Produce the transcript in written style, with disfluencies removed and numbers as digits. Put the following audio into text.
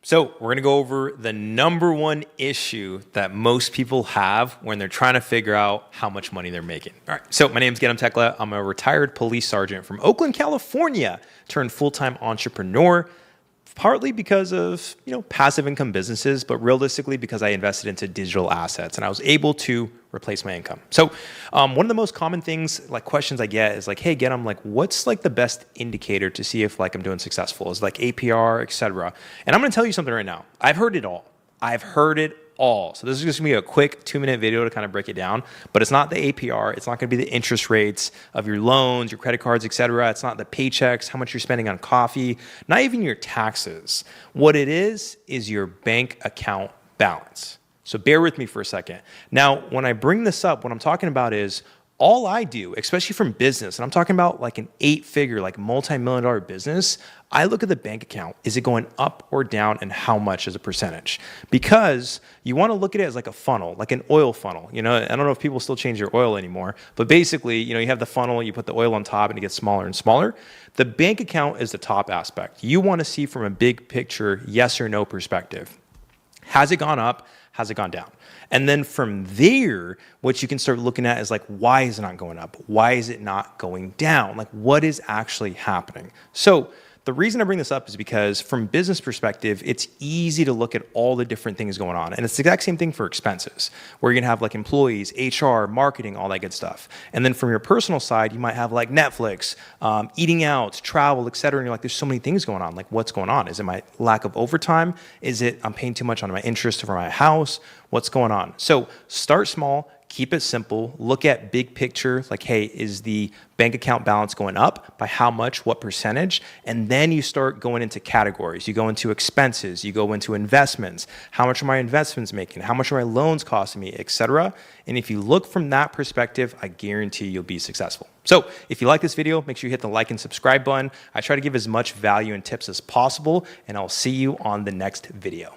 So we're gonna go over the number one issue that most people have when they're trying to figure out how much money they're making. All right, so my name is Gidam Tekla. I'm a retired police sergeant from Oakland, California, turned full-time entrepreneur, partly because of passive income businesses, but realistically because I invested into digital assets and I was able to replace my income. So one of the most common things, like questions I get is like, hey, Gidam, like what's like the best indicator to see if like I'm doing successful? Is like APR, etc. And I'm gonna tell you something right now. I've heard it all. I've heard it all. So this is just gonna be a quick 2-minute video to kind of break it down, but it's not the APR. It's not gonna be the interest rates of your loans, your credit cards, etc. It's not the paychecks, how much you're spending on coffee, not even your taxes. What it is your bank account balance. So bear with me for a second. Now, when I bring this up, what I'm talking about is all I do, especially from business, and I'm talking about like an 8-figure, like multi-million-dollar business, I look at the bank account. Is it going up or down, and how much as a percentage? Because you want to look at it as like a funnel, like an oil funnel. I don't know if people still change their oil anymore, but basically, you have the funnel, you put the oil on top and it gets smaller and smaller. The bank account is the top aspect. You want to see from a big picture, yes or no perspective. Has it gone up? Has it gone down? And then from there, what you can start looking at is like, why is it not going up? Why is it not going down? Like, what is actually happening? So the reason I bring this up is because from business perspective, it's easy to look at all the different things going on. And it's the exact same thing for expenses, where you're gonna have like employees, HR, marketing, all that good stuff. And then from your personal side, you might have like Netflix, eating out, travel, et cetera. And you're like, there's so many things going on. Like, what's going on? Is it my lack of overtime? Is it I'm paying too much on my interest for my house? What's going on? So start small. Keep it simple. Look at big picture, like, hey, is the bank account balance going up? By how much? What percentage? And then you start going into categories. You go into expenses. You go into investments. How much are my investments making? How much are my loans costing me, etc. And if you look from that perspective, I guarantee you'll be successful. So if you like this video, make sure you hit the like and subscribe button. I try to give as much value and tips as possible, and I'll see you on the next video.